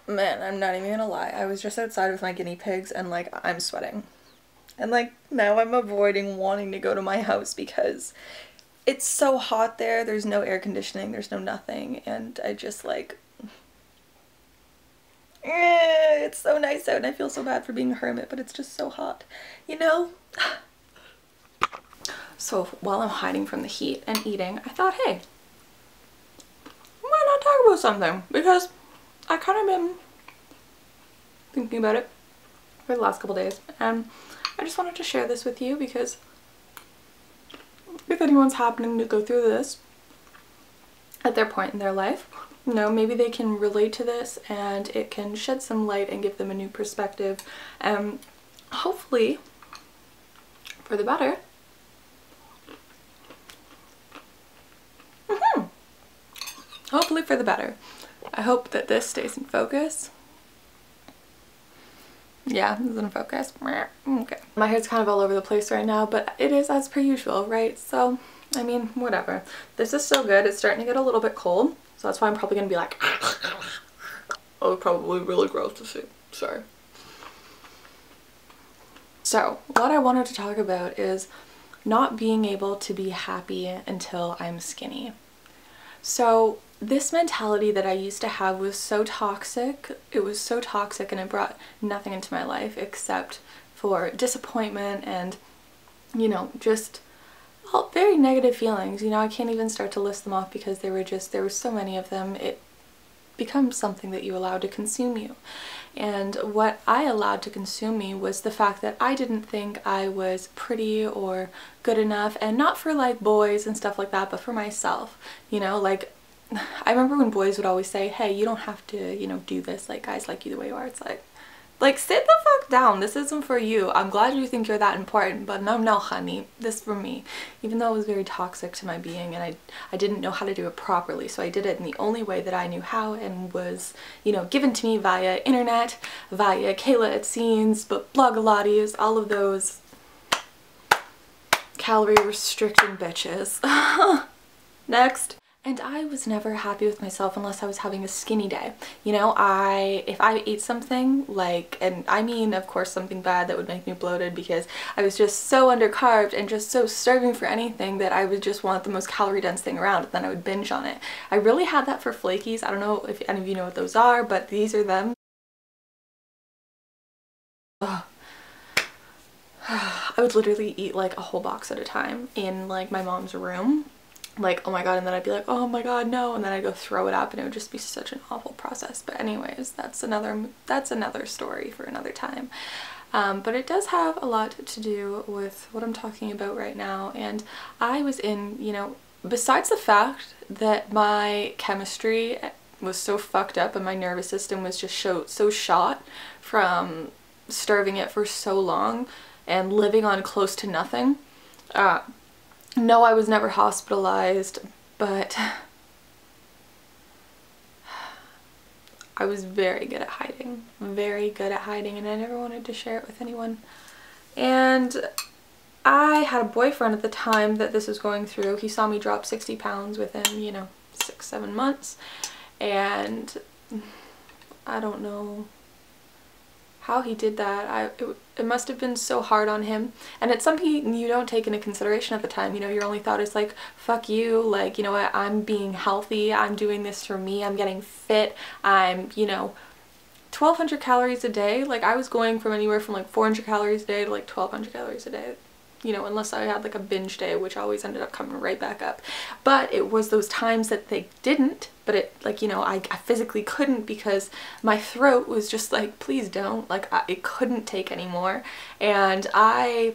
Man, I'm not even gonna lie. I was just outside with my guinea pigs and like I'm sweating. And like now I'm avoiding wanting to go to my house because it's so hot there. There's no air conditioning, there's no nothing, and I just like it's so nice out and I feel so bad for being a hermit, but it's just so hot, you know? So while I'm hiding from the heat and eating, I thought, hey, why not talk about something? Because I kind of been thinking about it for the last couple days, and I just wanted to share this with you because if anyone's happening to go through this at their point in their life, you know, maybe they can relate to this and it can shed some light and give them a new perspective, and hopefully for the better. Hopefully for the better. I hope that this stays in focus. Yeah, this is in focus. Okay. My hair's kind of all over the place right now, but it is as per usual, right? So, I mean, whatever. This is still good. It's starting to get a little bit cold, so that's why I'm probably gonna be like, oh, probably really gross to see. Sorry. So, what I wanted to talk about is not being able to be happy until I'm skinny. So this mentality that I used to have was so toxic. It was so toxic and it brought nothing into my life except for disappointment and, you know, just all very negative feelings. You know, I can't even start to list them off because there were so many of them. It becomes something that you allow to consume you. And what I allowed to consume me was the fact that I didn't think I was pretty or good enough, and not for like boys and stuff like that, but for myself. You know, like I remember when boys would always say, hey, you don't have to, you know, do this, like guys like you the way you are. It's like sit the fuck down, this isn't for you. I'm glad you think you're that important, but no honey, this is for me. Even though it was very toxic to my being and I didn't know how to do it properly, so I did it in the only way that I knew how and was, you know, given to me via internet, via Kayla at Scenes, but Blogilates, all of those calorie restricting bitches. Next. And I was never happy with myself unless I was having a skinny day. You know, if I ate something like, and I mean of course something bad that would make me bloated because I was just so undercarved and just so starving for anything that I would just want the most calorie dense thing around, and then I would binge on it. I really had that for flakies. I don't know if any of you know what those are, but these are them. Ugh. I would literally eat like a whole box at a time in like my mom's room. Like, oh my god, and then I'd be like, oh my god, no, and then I'd go throw it up and it would just be such an awful process. But anyways, that's another story for another time. But it does have a lot to do with what I'm talking about right now. And I was in, you know, besides the fact that my chemistry was so fucked up and my nervous system was just so shot from starving it for so long and living on close to nothing. No, I was never hospitalized, but I was very good at hiding. Very good at hiding, and I never wanted to share it with anyone. And I had a boyfriend at the time that this was going through. He saw me drop 60 pounds within, you know, 6-7 months. And I don't know how he did that. It must have been so hard on him, and it's something you don't take into consideration at the time. You know, your only thought is like, fuck you, like, you know what, I'm being healthy, I'm doing this for me, I'm getting fit, I'm, you know, 1,200 calories a day. Like, I was going from anywhere from like 400 calories a day to like 1,200 calories a day. You know, unless I had like a binge day, which always ended up coming right back up. But it was those times that they didn't, but it, like, you know, I physically couldn't because my throat was just like, please don't, like, it couldn't take anymore. And I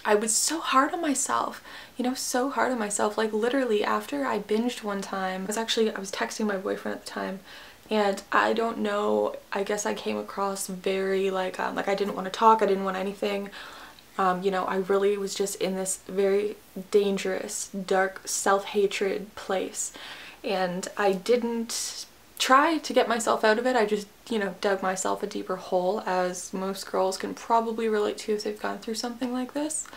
was so hard on myself, you know, so hard on myself. Like, literally after I binged one time, I was texting my boyfriend at the time, and I don't know, I guess I came across very like I didn't want to talk, I didn't want anything. You know, I really was just in this very dangerous, dark, self-hatred place, and I didn't try to get myself out of it. I just, you know, dug myself a deeper hole, as most girls can probably relate to if they've gone through something like this.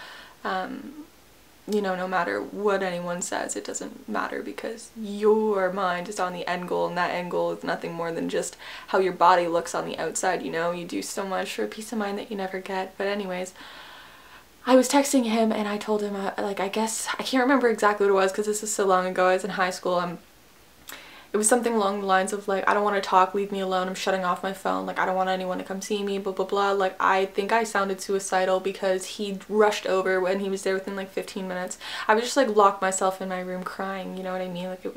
you know, no matter what anyone says, it doesn't matter, because your mind is on the end goal, and that end goal is nothing more than just how your body looks on the outside, you know? You do so much for a peace of mind that you never get. But anyways, I was texting him and I told him, like, I guess, I can't remember exactly what it was because this is so long ago. I was in high school. It was something along the lines of like, I don't want to talk, leave me alone, I'm shutting off my phone, like I don't want anyone to come see me, blah blah blah. Like, I think I sounded suicidal because he rushed over when he was there within like 15 minutes. I would just like lock myself in my room crying, you know what I mean? Like, it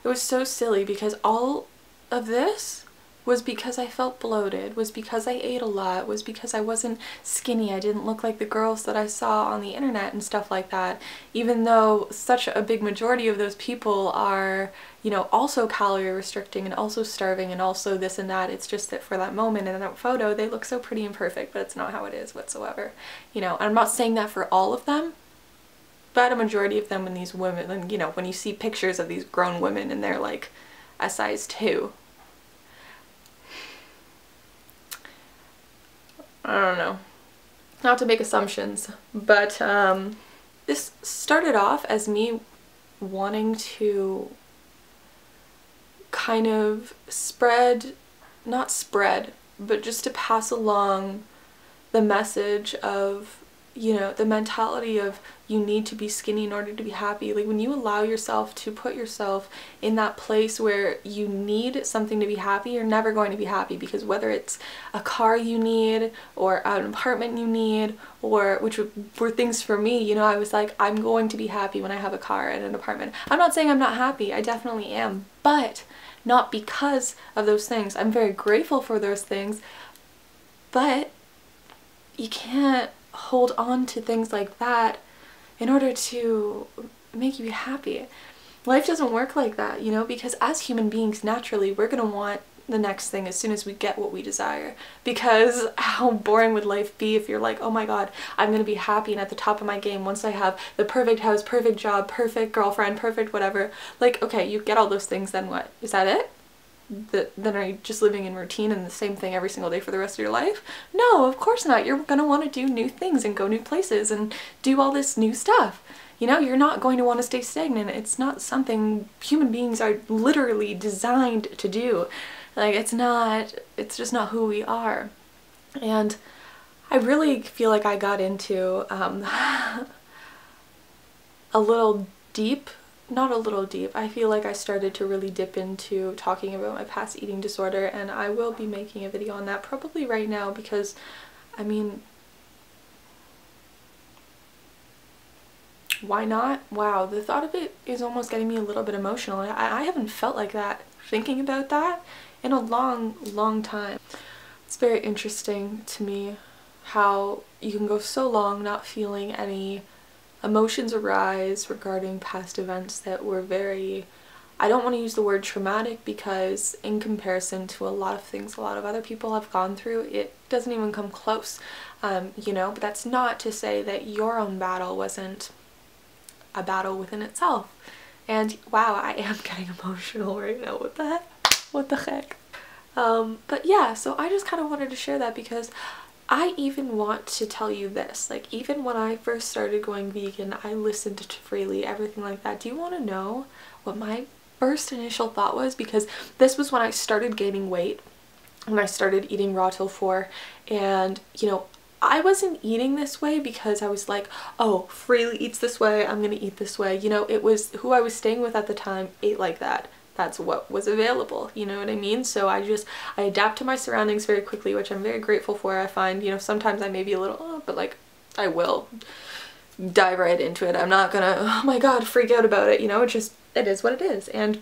was so silly, because all of this was because I felt bloated, was because I ate a lot, was because I wasn't skinny, I didn't look like the girls that I saw on the internet and stuff like that, even though such a big majority of those people are, you know, also calorie restricting and also starving and also this and that. It's just that for that moment in that photo they look so pretty and perfect, but it's not how it is whatsoever, you know. And I'm not saying that for all of them, but a majority of them, when these women, and you know, when you see pictures of these grown women and they're like a size 2, I don't know, not to make assumptions, but this started off as me wanting to kind of not spread, but just to pass along the message of, you know, the mentality of you need to be skinny in order to be happy. Like, when you allow yourself to put yourself in that place where you need something to be happy, you're never going to be happy, because whether it's a car you need or an apartment you need, or which were things for me, you know, I was like, I'm going to be happy when I have a car and an apartment. I'm not saying I'm not happy, I definitely am, but not because of those things. I'm very grateful for those things, but you can't hold on to things like that in order to make you happy. Life doesn't work like that, you know, because as human beings, naturally, we're gonna want the next thing as soon as we get what we desire. Because how boring would life be if you're like, oh my god, I'm gonna be happy and at the top of my game once I have the perfect house, perfect job, perfect girlfriend, perfect whatever. Like, okay, you get all those things, then what? Is that it? Then are you just living in routine and the same thing every single day for the rest of your life? No, of course not. You're gonna want to do new things and go new places and do all this new stuff. You know, you're not going to want to stay stagnant. It's not something human beings are literally designed to do. Like, it's just not who we are. And I really feel like I got into a little deep. Not a little deep. I feel like I started to really dip into talking about my past eating disorder, and I will be making a video on that probably right now, because I mean, why not? Wow, the thought of it is almost getting me a little bit emotional. I haven't felt like that, thinking about that, in a long time. It's very interesting to me how you can go so long not feeling any emotions arise regarding past events that were very, I don't want to use the word traumatic, because in comparison to a lot of things a lot of other people have gone through, it doesn't even come close, you know. But that's not to say that your own battle wasn't a battle within itself. And wow, I am getting emotional right now. What the heck? But yeah, so I just kind of wanted to share that, because I even want to tell you this, like, even when I first started going vegan, I listened to Freely, everything like that. Do you want to know what my first initial thought was? Because this was when I started gaining weight, when I started eating raw till 4, and, you know, I wasn't eating this way because I was like, oh, Freely eats this way, I'm gonna eat this way. You know, it was who I was staying with at the time ate like that. That's what was available, you know what I mean? So I adapt to my surroundings very quickly, which I'm very grateful for. I find, you know, sometimes I may be a little, oh, but like, I will dive right into it. I'm not gonna, oh my god, freak out about it, you know. It is what it is. And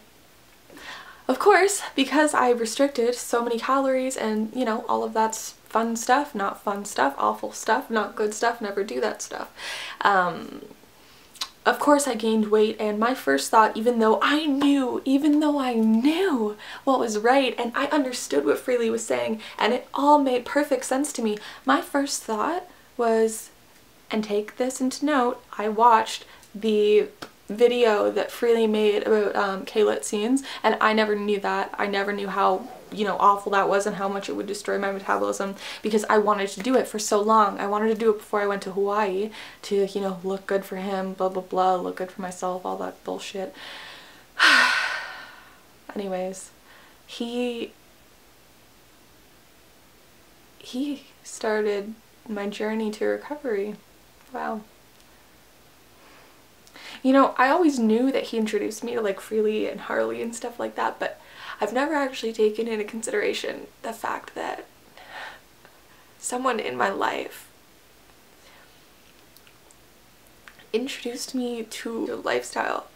of course, because I restricted so many calories and, you know, all of that's fun stuff, not fun stuff, awful stuff, not good stuff, never do that stuff. Of course I gained weight, and my first thought, even though I knew what was right, and I understood what Freely was saying, and it all made perfect sense to me, my first thought was, and take this into note, I watched the video that Freely made about K-lit scenes, and I never knew that. I never knew how you know, awful that was and how much it would destroy my metabolism, because I wanted to do it for so long. I wanted to do it before I went to Hawaii to, you know, look good for him, blah blah blah, look good for myself, all that bullshit. Anyways, he started my journey to recovery. Wow. You know, I always knew that he introduced me to like Freely and Harley and stuff like that, but I've never actually taken into consideration the fact that someone in my life introduced me to a lifestyle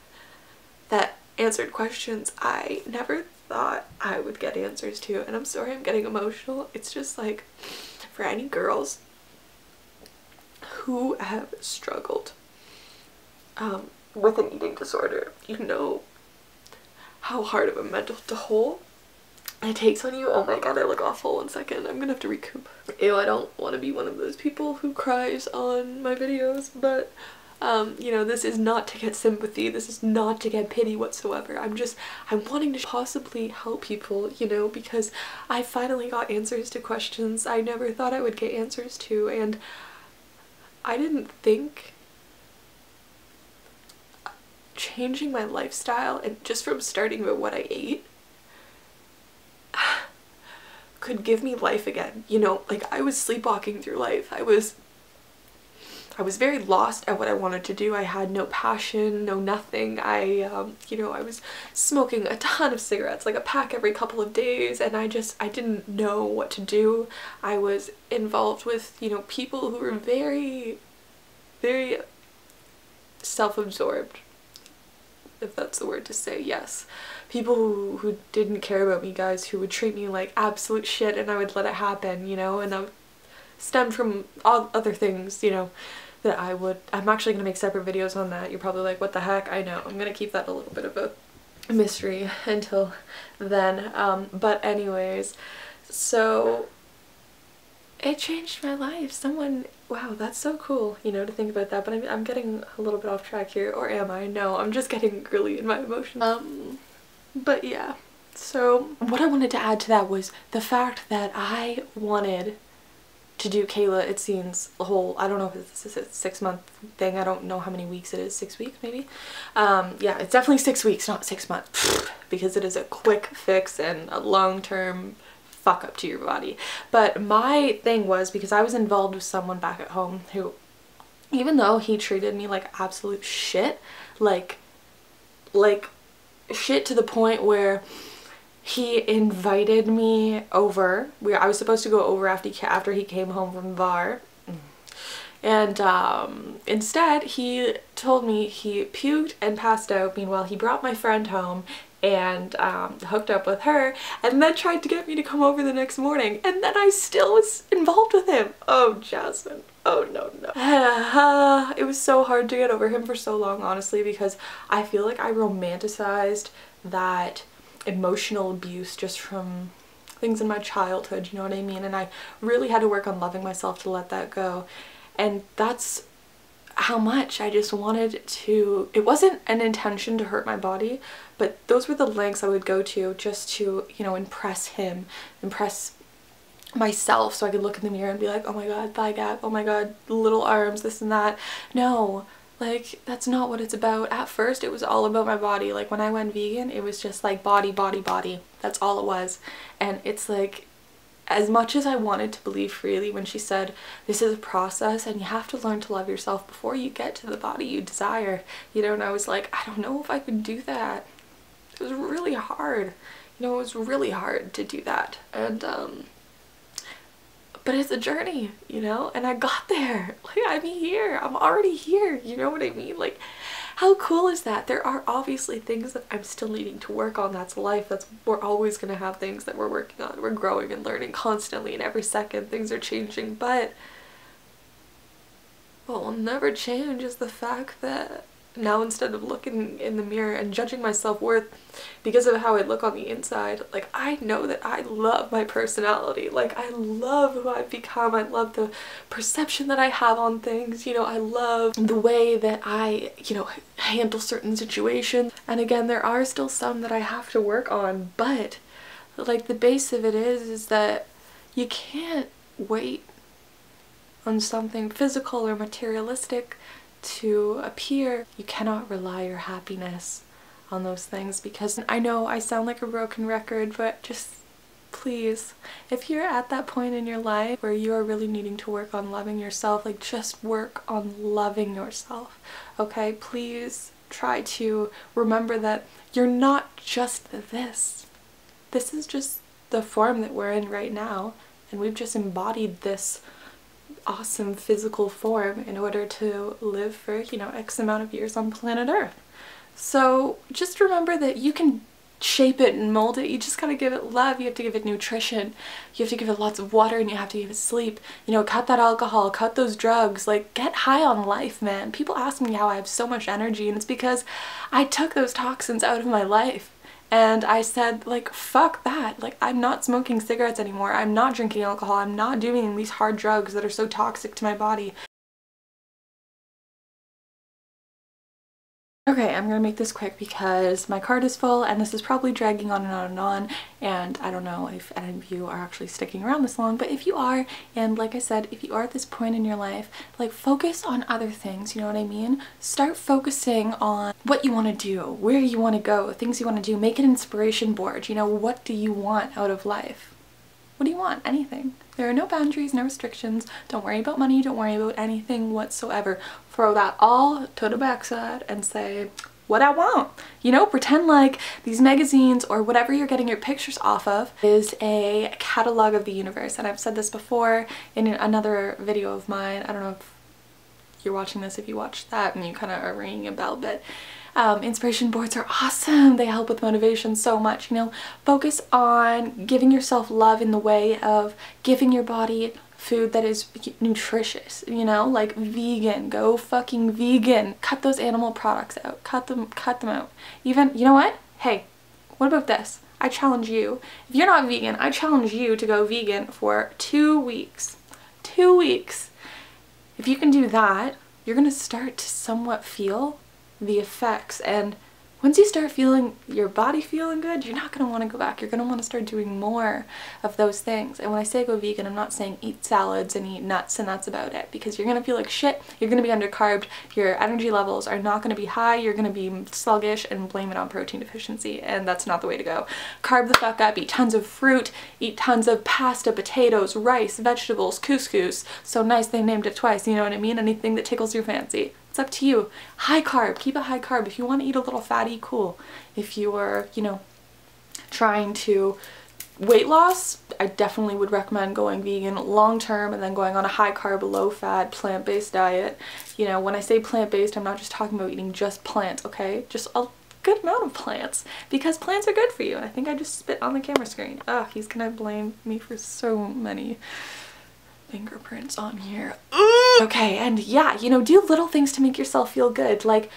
that answered questions I never thought I would get answers to. And I'm sorry I'm getting emotional. It's just like, for any girls who have struggled with an eating disorder, you know how hard of a mental toll it takes on you. Oh my god, I look awful. 1 second, I'm gonna have to recoup. Ew, I don't want to be one of those people who cries on my videos, but you know, this is not to get sympathy, this is not to get pity whatsoever. I'm wanting to possibly help people, you know, because I finally got answers to questions I never thought I would get answers to, and I didn't think changing my lifestyle, and just from starting with what I ate, could give me life again. You know, like, I was sleepwalking through life. I was very lost at what I wanted to do. I had no passion, no nothing. You know, I was smoking a ton of cigarettes, like a pack every couple of days, and I didn't know what to do. I was involved with, you know, people who were very, very self-absorbed, if that's the word to say. Yes. People who didn't care about me, guys, who would treat me like absolute shit, and I would let it happen, you know, and that stemmed from all other things, you know, that I'm actually gonna make separate videos on that. You're probably like, what the heck? I know. I'm gonna keep that a little bit of a mystery until then. But anyways, so it changed my life. Wow, that's so cool, you know, to think about that. But I'm getting a little bit off track here, or am I? No, I'm just getting really in my emotions. But yeah, so what I wanted to add to that was the fact that I wanted to do Kayla, it seems, the whole, I don't know if it's a 6-month thing, I don't know how many weeks it is, 6 weeks maybe? Yeah, it's definitely 6 weeks, not 6 months, because it is a quick fix and a long-term fuck up to your body. But my thing was, because I was involved with someone back at home who, even though he treated me like absolute shit, like shit to the point where he invited me over. I was supposed to go over after he came home from the bar, and instead he told me he puked and passed out. Meanwhile, he brought my friend home and hooked up with her, and then tried to get me to come over the next morning, and then I still was involved with him. Oh, Jasmine. Oh, no, no. It was so hard to get over him for so long, honestly, because I feel like I romanticized that emotional abuse just from things in my childhood, you know what I mean? And I really had to work on loving myself to let that go. And that's how much I just wanted to, it wasn't an intention to hurt my body, but those were the lengths I would go to just to, you know, impress him, impress myself, so I could look in the mirror and be like, oh my god, thigh gap, oh my god, little arms, this and that. No, like, that's not what it's about. At first it was all about my body. Like, when I went vegan, it was just like body, body, body. That's all it was. And it's like, as much as I wanted to believe Freely when she said this is a process and you have to learn to love yourself before you get to the body you desire, you know, and I was like, I don't know if I could do that. It was really hard, you know, it was really hard to do that. And but it's a journey, you know, and I got there. Like, I'm here, I'm already here, you know what I mean? Like, how cool is that? There are obviously things that I'm still needing to work on. That's life. We're always gonna have things that we're working on. We're growing and learning constantly, and every second things are changing. But what will never change is the fact that now, instead of looking in the mirror and judging my self-worth because of how I look on the inside, like, I know that I love my personality. Like, I love who I've become. I love the perception that I have on things, you know, I love the way that I, you know, handle certain situations. And again, there are still some that I have to work on, but Like, the base of it is that you can't wait on something physical or materialistic to appear. You cannot rely your happiness on those things, because I know I sound like a broken record, but just please, if you're at that point in your life where you are really needing to work on loving yourself, like, just work on loving yourself, okay? Please try to remember that you're not just this. This is just the form that we're in right now, and we've just embodied this awesome physical form in order to live for, you know, X amount of years on planet Earth. So just remember that you can shape it and mold it. You just gotta give it love. You have to give it nutrition. You have to give it lots of water, and you have to give it sleep. You know, cut that alcohol, cut those drugs, like, get high on life, man. People ask me how I have so much energy, and it's because I took those toxins out of my life. And I said, like, fuck that. Like, I'm not smoking cigarettes anymore. I'm not drinking alcohol. I'm not doing these hard drugs that are so toxic to my body. Okay, I'm gonna make this quick because my card is full and this is probably dragging on and on and on, and I don't know if any of you are actually sticking around this long, but if you are, and like I said, if you are at this point in your life, like, focus on other things, you know what I mean? Start focusing on what you want to do, where you want to go, things you want to do. Make an inspiration board, you know, what do you want out of life? What do you want? Anything. There are no boundaries, no restrictions. Don't worry about money, don't worry about anything whatsoever. Throw that all to the backside and say, what I want. You know, pretend like these magazines or whatever you're getting your pictures off of is a catalog of the universe. And I've said this before in another video of mine. I don't know if you're watching this, if you watched that and you kind of are ringing a bell, but inspiration boards are awesome. They help with motivation so much, you know. Focus on giving yourself love in the way of giving your body food that is nutritious, you know, like vegan. Go fucking vegan. Cut those animal products out. Cut them out. Even, you know what? Hey, what about this? I challenge you. If you're not vegan, I challenge you to go vegan for 2 weeks. 2 weeks. If you can do that, you're gonna start to somewhat feel the effects, and once you start feeling your body feeling good, you're not going to want to go back. You're going to want to start doing more of those things. And when I say go vegan, I'm not saying eat salads and eat nuts and that's about it, because you're going to feel like shit. You're going to be undercarbed. Your energy levels are not going to be high. You're going to be sluggish and blame it on protein deficiency, and that's not the way to go. Carb the fuck up. Eat tons of fruit. Eat tons of pasta, potatoes, rice, vegetables, couscous. So nice they named it twice, you know what I mean? Anything that tickles your fancy. It's up to you. High carb. Keep it high carb. If you want to eat a little fatty, cool. If you are, you know, trying to weight loss, I definitely would recommend going vegan long term and then going on a high carb, low fat, plant-based diet. You know, when I say plant-based, I'm not just talking about eating just plants, okay? Just a good amount of plants, because plants are good for you. And I think I just spit on the camera screen. Ugh, he's gonna blame me for so many fingerprints on here. Okay, and yeah, you know, do little things to make yourself feel good. Like,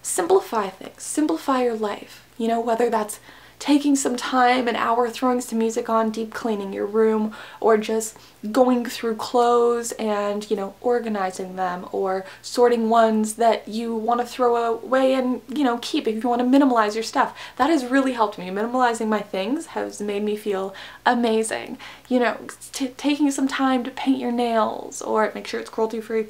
simplify things. Simplify your life. You know, whether that's taking some time, an hour, throwing some music on, deep cleaning your room, or just going through clothes and, you know, organizing them, or sorting ones that you want to throw away and, you know, keep if you want to minimalize your stuff. That has really helped me. Minimalizing my things has made me feel amazing. You know, taking some time to paint your nails, or make sure it's cruelty free.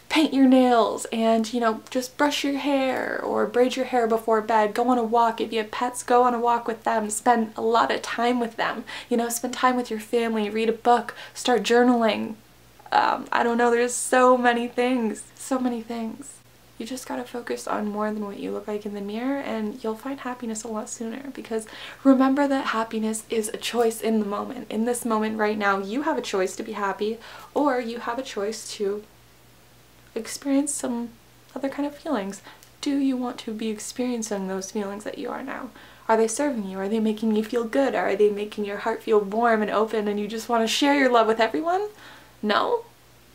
Paint your nails and, you know, just brush your hair or braid your hair before bed. Go on a walk. If you have pets, go on a walk with them. Spend a lot of time with them. You know, spend time with your family. Read a book. Start journaling. I don't know, there's so many things. So many things. You just gotta focus on more than what you look like in the mirror, and you'll find happiness a lot sooner, because remember that happiness is a choice in the moment. In this moment right now, you have a choice to be happy, or you have a choice to experience some other kind of feelings. Do you want to be experiencing those feelings that you are now? Are they serving you? Are they making you feel good? Are they making your heart feel warm and open and you just want to share your love with everyone? No?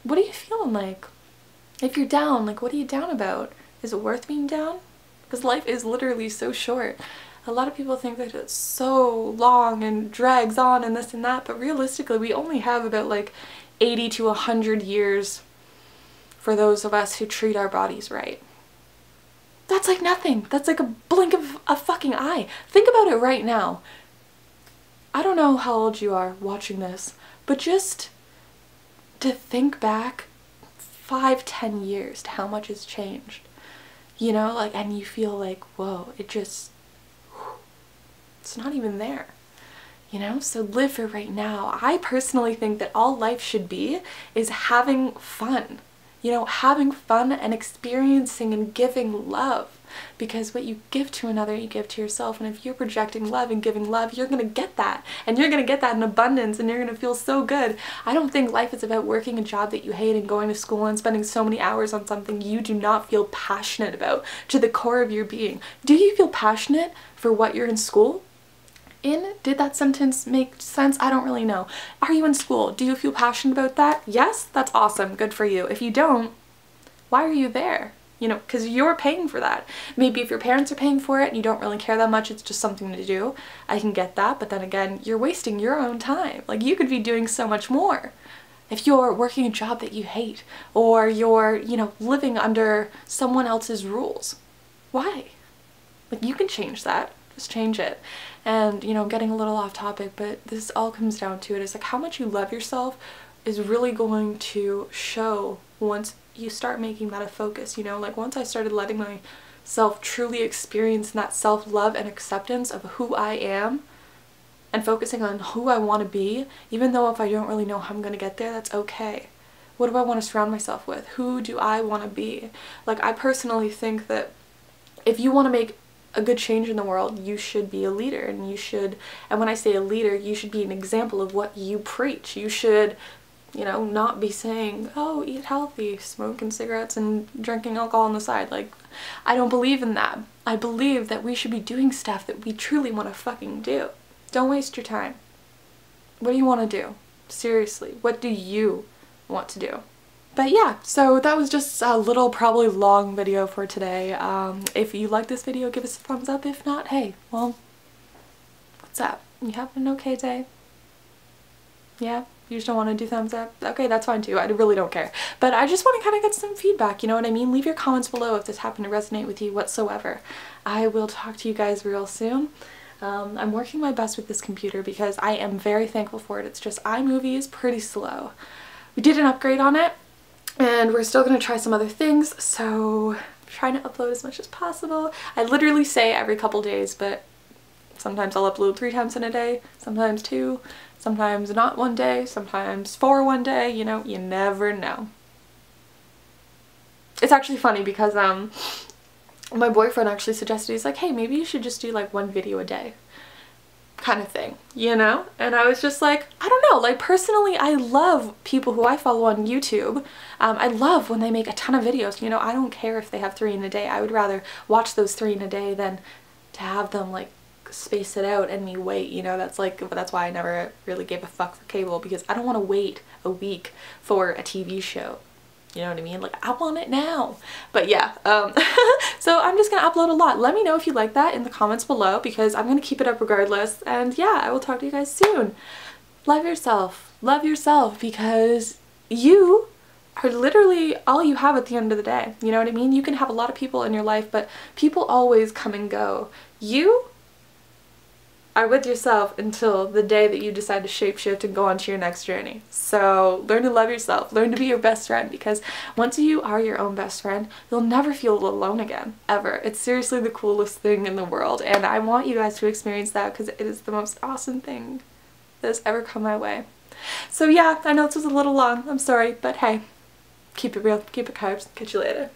What are you feeling like? If you're down, like, what are you down about? Is it worth being down? Because life is literally so short. A lot of people think that it's so long and drags on and this and that, but realistically we only have about like 80 to 100 years for those of us who treat our bodies right. That's like nothing. That's like a blink of a fucking eye. Think about it right now. don't know how old you are watching this, but just to think back 5-10 years to how much has changed, you know, like, and you feel like, whoa, it's not even there, you know? So live for right now. I personally think that all life should be is having fun, you know, having fun and experiencing and giving love. Because what you give to another, you give to yourself. And if you're projecting love and giving love, you're going to get that. And you're going to get that in abundance, and you're going to feel so good. I don't think life is about working a job that you hate and going to school and spending so many hours on something you do not feel passionate about to the core of your being. Do you feel passionate for what you're in school in? Did that sentence make sense? I don't really know. Are you in school? Do you feel passionate about that? Yes? That's awesome. Good for you. If you don't, why are you there? You know, because you're paying for that. Maybe if your parents are paying for it and you don't really care that much, it's just something to do. I can get that, but then again, you're wasting your own time. Like, you could be doing so much more. If you're working a job that you hate, or you're, you know, living under someone else's rules, why? Like, you can change that. Just change it. And, you know, getting a little off topic, but this all comes down to it. It's like how much you love yourself is really going to show once you start making that a focus, you know? Like, once I started letting myself truly experience that self-love and acceptance of who I am and focusing on who I want to be, even though if I don't really know how I'm going to get there, that's okay. What do I want to surround myself with? Who do I want to be? Like, I personally think that if you want to make a good change in the world, you should be a leader, and you should, and when I say a leader, you should be an example of what you preach. You should, you know, not be saying, oh, eat healthy, smoking cigarettes and drinking alcohol on the side. Like, I don't believe in that. I believe that we should be doing stuff that we truly want to fucking do. Don't waste your time. What do you want to do? Seriously, what do you want to do? But yeah, so that was just a little, probably long video for today. If you like this video, give us a thumbs up. If not, hey, well, what's up? You having an okay day? Yeah? You just don't want to do thumbs up? Okay, that's fine too. I really don't care. But I just want to kind of get some feedback, you know what I mean? Leave your comments below if this happened to resonate with you whatsoever. I will talk to you guys real soon. I'm working my best with this computer because I am very thankful for it. It's just iMovie is pretty slow. We did an upgrade on it, and we're still going to try some other things, so I'm trying to upload as much as possible. I literally say every couple days, but sometimes I'll upload 3 times in a day, sometimes 2, sometimes not one day, sometimes 4 one day, you know, you never know. It's actually funny because my boyfriend actually suggested, he's like, hey, maybe you should just do like 1 video a day kind of thing, you know? And I was just like, I don't know, like, personally, I love people who I follow on YouTube. I love when they make a ton of videos, you know? I don't care if they have 3 in a day. I would rather watch those 3 in a day than to have them like space it out and me wait, you know? That's why I never really gave a fuck for cable, because I don't want to wait a week for a TV show. You know what I mean? Like, I want it now. But yeah, so I'm just gonna upload a lot. Let me know if you like that in the comments below, because I'm gonna keep it up regardless. And yeah, I will talk to you guys soon. Love yourself. Love yourself, because you are literally all you have at the end of the day. You know what I mean? You can have a lot of people in your life, but people always come and go. You are with yourself until the day that you decide to shapeshift and go on to your next journey. So learn to love yourself. Learn to be your best friend, because once you are your own best friend, you'll never feel alone again, ever. It's seriously the coolest thing in the world, and I want you guys to experience that, because it is the most awesome thing that has ever come my way. So yeah, I know this was a little long. I'm sorry, but hey, keep it real, keep it carbs. Catch you later.